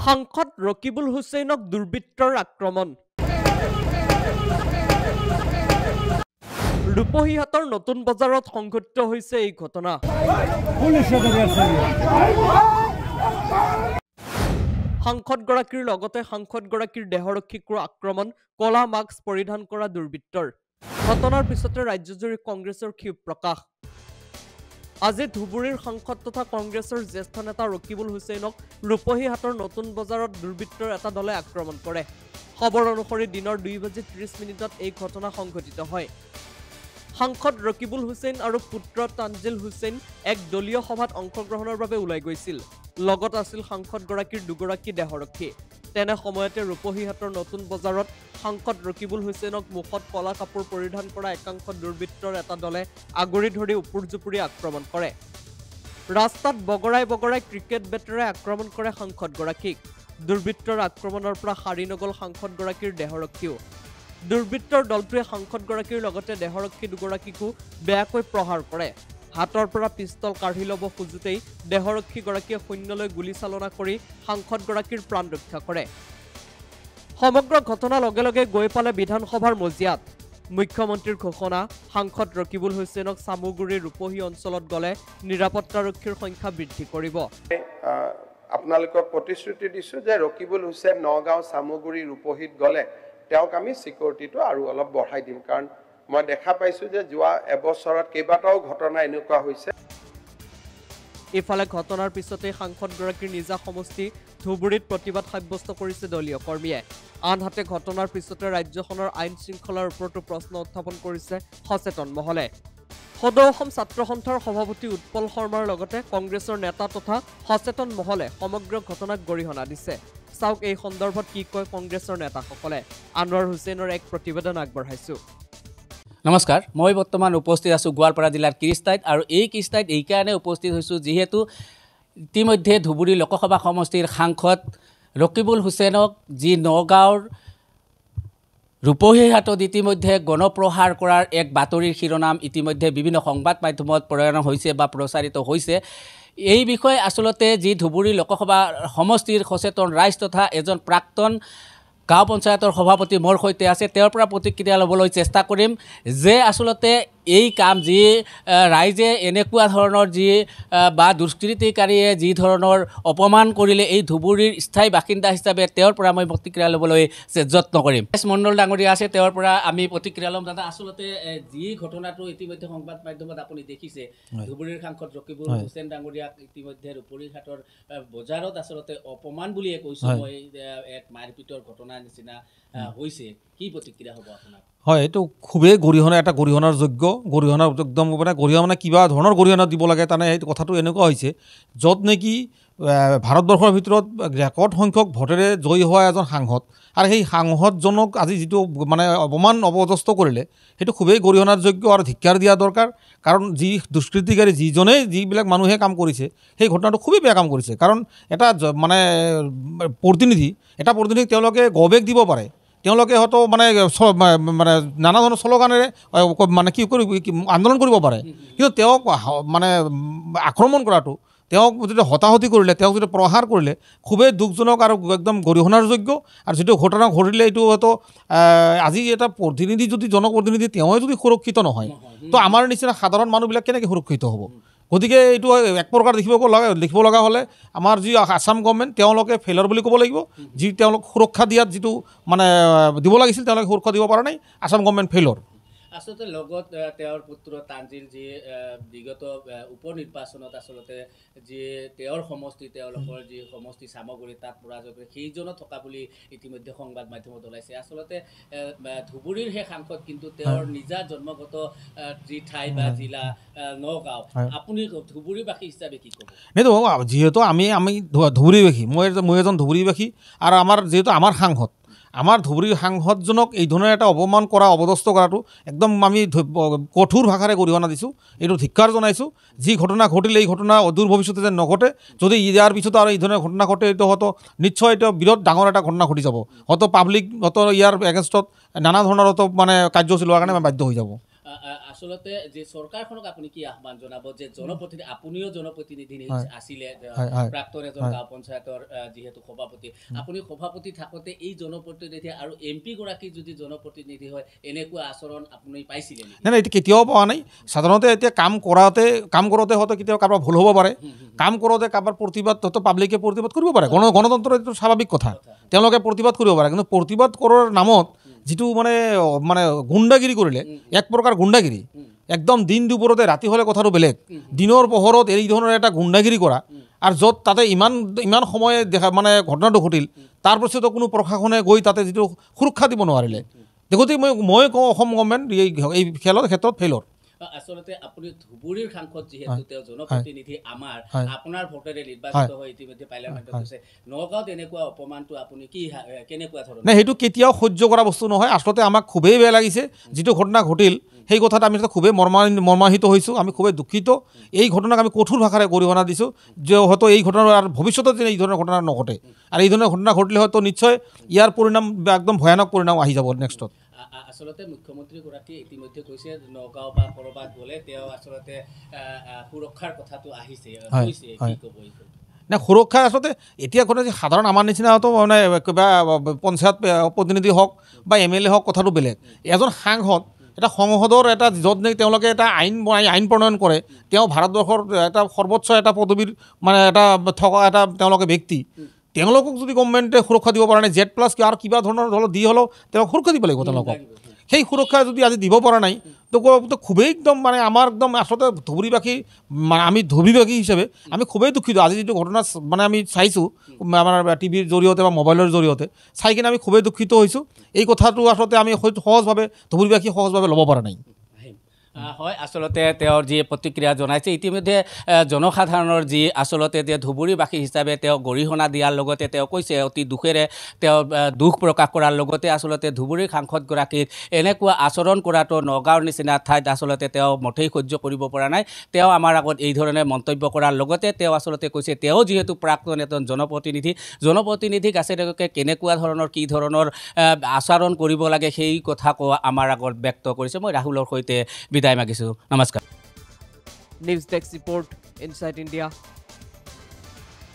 সাংসদ ৰকিবুল হুছেইনক দুৰ্বৃত্তৰ আক্ৰমণ। ৰূপহীহাটৰ নতুন বজাৰত সংঘটিত হৈছে এই ঘটনা। সাংসদগৰাকীৰ লগতে সাংসদগৰাকীৰ দেহৰক্ষীকো আক্ৰমণ, কলা মাস্ক পৰিধান কৰা দুৰ্বৃত্তৰ। ঘটনাৰ পিছতে ৰাজ্যজুৰি কংগ্ৰেছৰ ক্ষোভ প্ৰকাশ। আজি ধুবুৰীৰ সাংসদ তথা কংগ্ৰেছৰ জ্যেষ্ঠ নেতা ৰকিবুল হুছেইনক ৰূপহীহাটৰ নতুন বজাৰত দুৰ্বৃত্তৰ এটা দলে আক্ৰমণ কৰে। খবৰ অনুসৰি দিনৰ 2:30 এই ঘটনা সংঘটিত হয়। সাংসদ ৰকিবুল হুছেইন আৰু পুত্ৰ তানজিল হুছেইন এক দলীয় সভাত অংশগ্ৰহণৰ বাবে ওলাই গৈছিল। লগত আছিল সাংসদগৰাকীৰ দুগৰাকী দেহৰক্ষী। তেনে সময়তে ৰূপহীহাটৰ নতুন বজাৰত সাংসদ ৰকিবুল হুছেইনক মুখত কলা কাপোৰ পৰিধান কৰা একাংশ দুৰ্বৃত্তৰ এটা দলে আগুৰি ধৰি উপৰজুপুৰি আক্ৰমণ কৰে। ৰাস্তাত বগৰাই বগৰাই ক্ৰিকেট বেটেৰে আক্ৰমণ কৰে সাংসদগৰাকীক। দুৰ্বৃত্তৰ আক্ৰমণৰ পৰা সাৰি নগল সাংসদগৰাকীৰ দেহৰক্ষীও। দুৰ্বৃত্তৰ দলটোৱে সাংসদগৰাকীৰ লগতে দেহৰক্ষী দুগৰাকীকো বেয়াকৈ প্ৰহাৰ কৰে। হাতৰ পৰা পিষ্টল কাঢ়ি ল'ব খোজোতেই দেহৰক্ষীগৰাকীয়ে শূন্যলৈ গুলীচালনা কৰি সাংসদগৰাকীৰ প্ৰাণ ৰক্ষা কৰে। সমগ্ৰ ঘটনা লগে লগে গৈ পালে বিধানসভাৰ মজিয়াত। মুখ্যমন্ত্ৰীৰ ঘোষণা, সাংসদ ৰকিবুল হুছেইনক চামুগুৰিৰ ৰূপহী অঞ্চলত গ'লে নিৰাপত্তাৰক্ষীৰ সংখ্যা বৃদ্ধি কৰিব। আপোনালোকক প্ৰতিশ্ৰুতি দিছোঁ যে ৰকিবুল হুছেইন নগাঁও চামুগুৰি ৰূপহীত গ'লে তেওঁক আমি চিকিউৰিটিটো আৰু অলপ বঢ়াই দিম। কাৰণ মই দেখা পাইছোঁ যে যোৱা এবছৰত কেইবাটাও ঘটনা এনেকুৱা হৈছে। ইফালে ঘটনাৰ পিছতে সাংসদগৰাকীৰ নিজা সমষ্টি ধুবুৰীত প্ৰতিবাদ সাব্যস্ত কৰিছে দলীয় কৰ্মীয়ে। আনহাতে ঘটনাৰ পিছতে ৰাজ্যখনৰ আইন শৃংখলাৰ ওপৰতো প্ৰশ্ন উত্থাপন কৰিছে সচেতন মহলে। সদৌ অসম ছাত্ৰ সন্থাৰ সভাপতি উৎপল শৰ্মাৰ লগতে কংগ্ৰেছৰ নেতা তথা সচেতন মহলে সমগ্ৰ ঘটনাক গৰিহণা দিছে। চাওক এই সন্দৰ্ভত কি কয় কংগ্ৰেছৰ নেতাসকলে। আনোৱাৰ হুছেইনৰ এক প্ৰতিবেদন আগবঢ়াইছো। নমস্কাৰ, মই বৰ্তমান উপস্থিত আছোঁ গোৱালপাৰা জিলাৰ কিৰিষ্টাইত। আৰু এই কিৰিষ্টাইত এইকাৰণে উপস্থিত হৈছোঁ যিহেতু ইতিমধ্যে ধুবুৰী লোকসভা সমষ্টিৰ সাংসদ ৰকিবুল হুছেইনক যি নগাঁৱৰ ৰূপহীহাটত ইতিমধ্যে গণপ্ৰহাৰ কৰাৰ এক বাতৰিৰ শিৰোনাম ইতিমধ্যে বিভিন্ন সংবাদ মাধ্যমত প্ৰেৰণ হৈছে বা প্ৰচাৰিত হৈছে। এই বিষয়ে আচলতে যি ধুবুৰী লোকসভা সমষ্টিৰ সচেতন ৰাইজ তথা এজন প্ৰাক্তন গাঁও পঞ্চায়তৰ সভাপতি মোৰ সৈতে আছে। তেওঁৰ পৰা প্ৰতিক্ৰিয়া ল'বলৈ চেষ্টা কৰিম যে আচলতে এই কাম যি ৰাইজে এনেকুৱা ধৰণৰ যি বা দুষ্কৃতিকাৰীয়ে যি ধৰণৰ অপমান কৰিলে এই ধুবুৰীৰ স্থায়ী বাসিন্দা হিচাপে তেওঁৰ পৰা মই প্ৰতিক্ৰিয়া ল'বলৈ যত্ন কৰিম। এছ মণ্ডল ডাঙৰীয়া আছে, তেওঁৰ পৰা আমি প্ৰতিক্ৰিয়া ল'ম। দাদা, আচলতে যি ঘটনাটো ইতিমধ্যে সংবাদ মাধ্যমত আপুনি দেখিছে, ধুবুৰীৰ সাংসদ ৰকিবুল হুছেইন ডাঙৰীয়াক ইতিমধ্যে ৰূপহীহাটৰ বজাৰত আচলতে অপমান বুলিয়ে কৈছোঁ মই, এক মাৰপিটৰ ঘটনা নিচিনা হৈছে। কি প্ৰতিক্ৰিয়া হ'ব আপোনাৰ? হয়, এইটো খুবেই এটা গৰিহণাৰ যোগ্য গৰিহণা, একদম মানে গৰিহণা মানে কিবা ধৰণৰ গৰিহণা দিব লাগে। তাৰমানে এই কথাটো এনেকুৱা হৈছে য'ত নেকি ভাৰতবৰ্ষৰ ভিতৰত ৰেকৰ্ড সংখ্যক ভোটেৰে জয়ী হোৱা এজন সাংসদ, আৰু সেই সাংসদজনক আজি যিটো মানে অপদস্থ কৰিলে সেইটো খুবেই গৰিহণাৰ যোগ্য আৰু ধিক্কাৰ দিয়া দৰকাৰ। কাৰণ যি দুষ্কৃতিকাৰী যিবিলাক মানুহে কাম কৰিছে সেই ঘটনাটো খুবেই বেয়া কাম কৰিছে। কাৰণ এটা মানে প্ৰতিনিধিক তেওঁলোকে গবেগ দিব পাৰে, তেওঁলোকে হয়তো মানে নানা ধৰণৰ শ্লোগানেৰে মানে কি আন্দোলন কৰিব পাৰে, কিন্তু তেওঁক মানে আক্ৰমণ কৰাটো, তেওঁক যদি হতাহতি কৰিলে, তেওঁক যদি প্ৰহাৰ কৰিলে খুবেই দুখজনক আৰু একদম গৰিহণাৰ যোগ্য। আৰু যিটো ঘটনা ঘটিলে এইটো হয়তো আজি এটা প্ৰতিনিধি যদি জনপ্ৰতিনিধি তেওঁৱে যদি সুৰক্ষিত নহয়, তো আমাৰ নিচিনা সাধাৰণ মানুহবিলাক কেনেকৈ সুৰক্ষিত হ'ব? গতিকে এইটো এক প্ৰকাৰ লিখিব লগা হ'লে আমাৰ যি আছাম গভৰ্ণমেণ্ট তেওঁলোকে ফেইলাৰ বুলি ক'ব লাগিব। যি তেওঁলোক সুৰক্ষা দিয়াত যিটো মানে দিব লাগিছিল তেওঁলোকে সুৰক্ষা দিব পৰা নাই, আছাম গভৰ্ণমেণ্ট ফেইলৰ। আচলতে লগত তেওঁৰ পুত্ৰ তানজিল যি বিগত উপ নিৰ্বাচনত আচলতে যি তেওঁৰ সমষ্টি, তেওঁলোকৰ যি সমষ্টি চামগুৰি তাত পৰাজয় কৰে, সেইজনো থকা বুলি ইতিমধ্যে সংবাদ মাধ্যমত ওলাইছে। আচলতে ধুবুৰীৰ সেই সাংসদ, কিন্তু তেওঁৰ নিজা জন্মগত যি ঠাই বা জিলা নগাঁও। আপুনি ধুবুৰীবাসী হিচাপে কি ক'ব? সেইটো যিহেতু আমি ধুবুৰীবাসী, মই এজন ধুবুৰীবাসী, আৰু যিহেতু আমাৰ ধুবুৰীৰ সাংসদজনক এই ধৰণৰ এটা অপমান কৰা, অপদস্থ কৰাটো একদম আমি কঠোৰ ভাষাৰে গৰিহণা দিছোঁ, এইটো ধিক্কাৰ জনাইছোঁ। যি ঘটনা ঘটিলে এই ঘটনা অদূৰ ভৱিষ্যতে যেন নঘটে। যদি ইয়াৰ পিছত আৰু এই ধৰণৰ ঘটনা ঘটে, এইটো হয়তো নিশ্চয় এইটো বিৰাট ডাঙৰ এটা ঘটনা ঘটি যাব। হয়তো পাব্লিক ইয়াৰ এগেইনষ্টত নানা ধৰণৰ মানে কাৰ্যসূচী লোৱাৰ কাৰণে বাধ্য হৈ যাব। আসলতে যে চৰকাৰখনক আপুনি কি আহ্বান জনাব যে জনপ্ৰতিনিধি আপুনিও জনপ্ৰতিনিধি আছিলে প্ৰাক্তন এজন গাঁও পঞ্চায়তৰ যিহেতু সভাপতি আপুনি সভাপতি থাকোঁতে এই জনপ্ৰতিনিধি আৰু MP গৰাকী যদি জনপ্ৰতিনিধি হয় এনেকুৱা আচৰণ আপুনি পাইছিলে নেকি? নাই এইটো কেতিয়াও পোৱা নাই সাধাৰণতে এতিয়া কাম কৰোঁতে হয়তো কেতিয়াবা কাৰোবাৰ ভুল হ'ব পাৰে কাম কৰোঁতে কাৰোবাৰ প্ৰতিবাদ হয়তো পাব্লিকে প্ৰতিবাদ কৰিব পাৰে গণতন্ত্ৰ এইটো স্বাভাৱিক কথা তেওঁলোকে প্ৰতিবাদ কৰিব পাৰে কিন্তু প্ৰতিবাদ কৰাৰ নামত যিটো মানে গুণ্ডাগিৰি কৰিলে এক প্ৰকাৰ গুণ্ডাগিৰি একদম দিন দুপৰতে ৰাতি হ'লে কথাটো বেলেগ দিনৰ পোহৰত এই ধৰণৰ এটা গুণ্ডাগিৰি কৰা আৰু য'ত তাতে ইমান সময় দেখা মানে ঘটনাটো ঘটিল তাৰপিছতো কোনো প্ৰশাসনে গৈ তাতে যিটো সুৰক্ষা দিব নোৱাৰিলে গতিকে মই কওঁ অসম গভৰ্ণমেণ্ট এই খেলৰ ক্ষেত্ৰত ফেইলৰ আসলতে আপুনি ধুবুৰীৰ সাংসদ যিহেতু তেওঁ জনপ্ৰতিনিধি আমাৰ আপোনাৰ ভোটেৰে নিৰ্বাচিত হৈ ইতিমধ্যে পাৰ্লিয়ামেণ্টত গৈছে নগাঁৱত এনেকুৱা অপমানটো আপুনি কি কেনেকুৱা ধৰণৰ নাই সেইটো কেতিয়াও সহ্য কৰা বস্তু নহয় আচলতে আমাক খুবেই বেয়া লাগিছে যিটো ঘটনা ঘটিল সেই কথাত আমি খুবেই মৰ্মাহিত হৈছোঁ আমি খুবেই দুঃখিত এই ঘটনাক আমি কঠোৰ ভাষাৰে গৰিহণা দিছোঁ যে হয়তো এই ঘটনাৰ আৰু ভৱিষ্যতত যেন এই ধৰণৰ ঘটনা নঘটে আৰু এই ধৰণৰ ঘটনা ঘটিলে হয়তো নিশ্চয় ইয়াৰ পৰিণাম একদম ভয়ানক পৰিণাম আহি যাব নেক্সটত আসলতে মুখ্যমন্ত্ৰীগৰাকী ইতিমধ্যে কৈছে নগাঁও বা ক'ৰবাত গ'লে তেওঁ আচলতে সুৰক্ষাৰ কথাটো আহিছে কি ক'ব নাই সুৰক্ষা আচলতে এতিয়া কথা যে সাধাৰণ আমাৰ নিচিনা হয়তো মানে কিবা পঞ্চায়ত প্ৰতিনিধি হওক বা MLA হওক কথাটো বেলেগ এজন সাংসদ এটা সংসদৰ এটা য'ত নেকি তেওঁলোকে এটা আইন প্ৰণয়ন কৰে তেওঁ ভাৰতবৰ্ষৰ এটা সৰ্বোচ্চ এটা পদবীৰ মানে এটা থকা এটা তেওঁলোকে ব্যক্তি তেওঁলোকক যদি গভৰ্ণমেণ্টে সুৰক্ষা দিব পৰা নাই Z+ আৰু কিবা ধৰণৰ দি হ'লেও তেওঁক সুৰক্ষা দিব লাগিব তেওঁলোকক সেই সুৰক্ষা যদি আজি দিব পৰা নাই তো খুবেই একদম মানে আমাৰ একদম আচলতে ধুবুৰীবাসী মানে আমি ধুবুৰীবাসী হিচাপে আমি খুবেই দুঃখিত আজি যিটো ঘটনা মানে আমি চাইছোঁ আমাৰ টিভিৰ জৰিয়তে বা মোবাইলৰ জৰিয়তে চাই কিনে আমি খুবেই দুঃখিত হৈছোঁ এই কথাটো আচলতে আমি সহজভাৱে ধুবুৰীবাসী সহজভাৱে ল'ব পৰা নাই হয় আসলতে তেওঁৰ যি প্ৰতিক্ৰিয়া জনাইছে ইতিমধ্যে জনসাধাৰণৰ যি আসলতে যে ধুবুৰীবাসী হিচাপে তেওঁ গৰিহণা দিয়াৰ লগতে তেওঁ কৈছে অতি দুখেৰে তেওঁ দুখ প্ৰকাশ কৰাৰ লগতে আসলতে ধুবুৰীৰ সাংসদগৰাকীক এনেকুৱা আচৰণ কৰাটো নগাঁৱৰ নিচিনা ঠাইত আসলতে তেওঁ মুঠেই সহ্য কৰিব পৰা নাই তেওঁ আমাৰ আগত এই ধৰণে মন্তব্য কৰাৰ লগতে তেওঁ আসলতে কৈছে তেওঁ যিহেতু প্ৰাক্তন এজন জনপ্ৰতিনিধিক আছে তেওঁলোকে কেনেকুৱা ধৰণৰ কি ধৰণৰ আচৰণ কৰিব লাগে সেই কথা কোৱা আমাৰ আগত ব্যক্ত কৰিছে মই ৰাহুলৰ সৈতে বিদায় মাগিছোঁ নমস্কাৰ news desk report inside India